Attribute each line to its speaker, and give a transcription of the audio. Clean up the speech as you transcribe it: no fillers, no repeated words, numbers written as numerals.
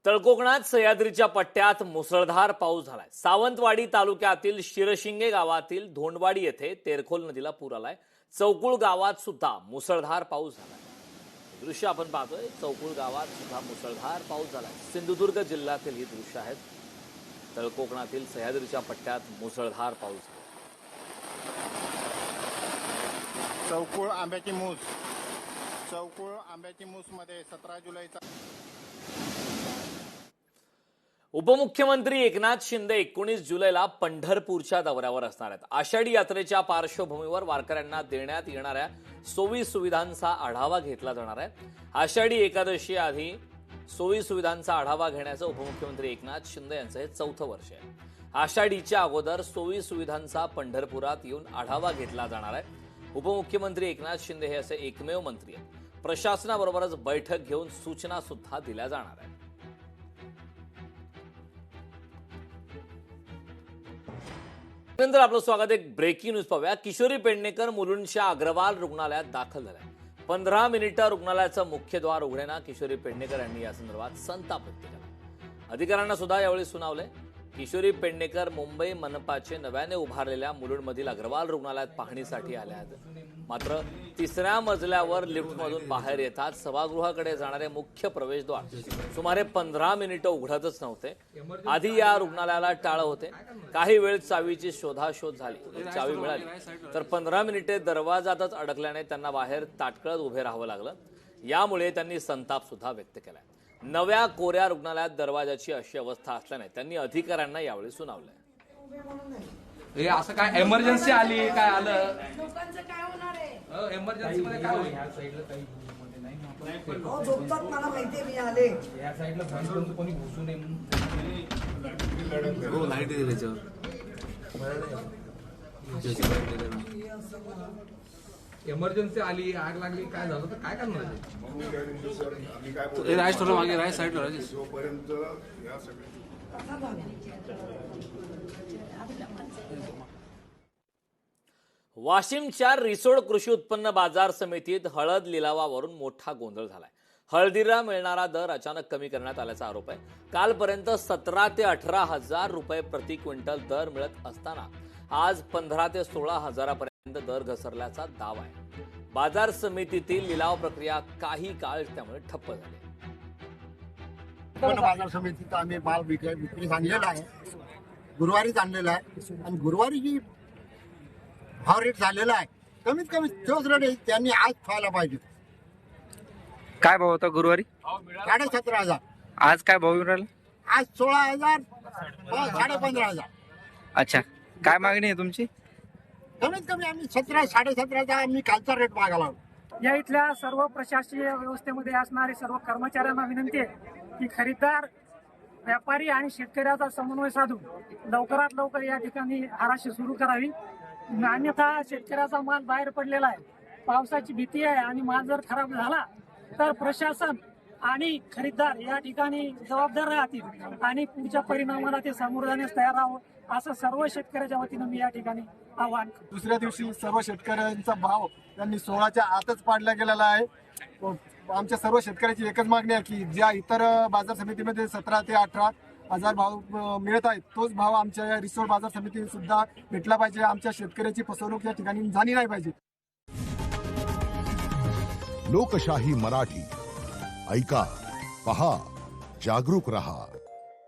Speaker 1: तळकोकणात सह्याद्रीच्या पट्ट्यात मुसळधार पाऊस झालाय। सावंतवाडी तालुक्यातील शिरशिंगे गावातील धोंडवाडी येथे तेरखोल नदीला पूर आलाय। चौकुळ गावात सुद्धा मुसळधार पाऊस झालाय। दृश्य आपण पाहतोय, चौकुळ गावात सुद्धा मुसळधार पाऊस झालाय। सिंधुदुर्ग जिल्ह्यातील ही दृश्य आहेत। तळकोकणातील सह्याद्रीच्या पट्ट्यात मुसळधार पाऊस झाला।
Speaker 2: चौकुळ आंब्याची मूस मध्ये 17 जुलैचा
Speaker 1: उपमुख्यमंत्री एकनाथ शिंदे 19 जुलैला पंढरपूरच्या दौऱ्यावर असणार आहेत। आषाढी यात्रेच्या पार्श्वभूमीवर वारकऱ्यांना देण्यात येणाऱ्या सोयी सुविधांचा आढावा घेतला जाणार आहे। आषाढी एकादशी आधी सोयी सुविधांचा आढावा घेण्याचं उपमुख्यमंत्री एकनाथ शिंदे यांचं हे 4थं वर्ष आहे। आषाढीच्या अगोदर सोयी सुविधांचा पंढरपुरात येऊन आढावा घेतला जाणार आहे। उपमुख्यमंत्री एकनाथ शिंदे हे असे एकमेव मंत्री आहेत। प्रशासनाबरोबरच बैठक घेऊन सूचना सुद्धा दिल्या जाणार आहेत। नंतर आपलं स्वागत। एक ब्रेकिंग न्यूज पाहूया। किशोरी पेडणेकर मुलुंडच्या अग्रवाल रुग्णालयात दाखल झाल्या। 15 मिनिटं रुग्णालयाचं मुख्य द्वार उघडेना किशोरी पेडणेकर यांनी या संदर्भात संताप व्यक्त केला। अधिकाऱ्यांना सुद्धा यावेळी सुनावले। किशोरी पेडणेकर मुंबई मनपाचे नव्याने उभारलेल्या मुलुंडमधील अग्रवाल रुग्णालयात पाहणीसाठी आल्या आहेत। मात्र 3ऱ्या मजल्यावर लिफ्टमधून बाहेर येतात सभागृहाकडे जाणारे मुख्य प्रवेशद्वार सुमारे 15 मिनिटं उघडतच नव्हते। आधी या रुग्णालयाला टाळं होते। काही वेळ चावीची शोधाशोध झाली, चावी मिळाली तर 15 मिनिटे दरवाजातच अडकल्याने त्यांना बाहेर ताटकळत उभे राहावं लागलं। यामुळे त्यांनी संताप सुद्धा व्यक्त केलाय। नव्या कोऱ्या रुग्णालयात दरवाजाची अशी अवस्था असल्याने त्यांनी अधिकाऱ्यांना यावेळी सुनावलंय।
Speaker 3: असं काय इमर्जन्सी आली, काय आलं,
Speaker 4: लोकांचं काय होणार आहे?
Speaker 3: इमर्जन्सी मध्ये काय होईल?
Speaker 4: झोपतात मला माहितीये, मी आले
Speaker 3: या साईडला फ्रंट कोणी घुसू नये हो, लाईट आहे त्याच्यावर। इमर्जन्सी आली, आग लागली, काय झालं तर काय करणार? राईट थोडं मागे, राईट साईडला
Speaker 1: वाशिमच्या रिसोड कृषी उत्पन्न बाजार समितीत हळद लिलावावरून मोठा गोंधळ झालाय। हळदीला मिळणारा दर अचानक कमी करण्यात आल्याचा आरोप आहे। कालपर्यंत 17 ते 18 हजार रुपये प्रति क्विंटल दर मिळत असताना आज 15 ते 16 हजारापर्यंत दर घसरल्याचा दावा आहे। बाजार समितीतील लिलाव प्रक्रिया काही काळ त्यामुळे ठप्प झाली।
Speaker 2: बाजार समितीत आम्ही माल विक्री आणलेला आहे, गुरुवारीच आणलेला आहे आणि गुरुवारी जी भाव रेट झालेला आहे कमीत कमी तोच रेट त्यांनी आज व्हायला पाहिजे।
Speaker 5: काय भाव होता गुरुवारी?
Speaker 2: 17,500।
Speaker 5: आज काय भाव येऊन राहिला?
Speaker 2: आज 16,000, 15,500।
Speaker 5: अच्छा, काय मागणी आहे तुमची?
Speaker 2: कमीत कमी आम्ही 17, 17,500 आम्ही कालचा रेट मागायला।
Speaker 6: या इथल्या सर्व प्रशासकीय व्यवस्थेमध्ये असणारे सर्व कर्मचाऱ्यांना विनंती आहे की खरीददार, व्यापारी आणि शेतकऱ्याचा समन्वय साधून लवकरात लवकर या ठिकाणी हराशी सुरू करावी। अन्यथा शेतकऱ्याचा माल बाहेर पडलेला आहे, पावसाची भीती आहे आणि माल जर खराब झाला तर प्रशासन आणि खरीददार या ठिकाणी जबाबदार राहतील आणि पुढच्या परिणामाला ते सामोरं जाण्यास तयार राहावं असं सर्व शेतकऱ्याच्या वतीनं मी या ठिकाणी आवाहन करतो।
Speaker 2: दुसऱ्या दिवशी सर्व शेतकऱ्यांचा भाव त्यांनी 16च्या आतच पाडला गेलेला आहे। आमच्या सर्व शेतकऱ्याची एकच मागणी आहे की ज्या इतर बाजार समितीमध्ये 17 ते 18 हजार भाव मिळत आहेत तोच भाव आमच्या या रिसोड बाजार समितीने सुद्धा भेटला पाहिजे। आमच्या शेतकऱ्याची फसवणूक या ठिकाणी झाली नाही पाहिजे।
Speaker 7: लोकशाही मराठी ऐका, पहा, जागरूक रहा।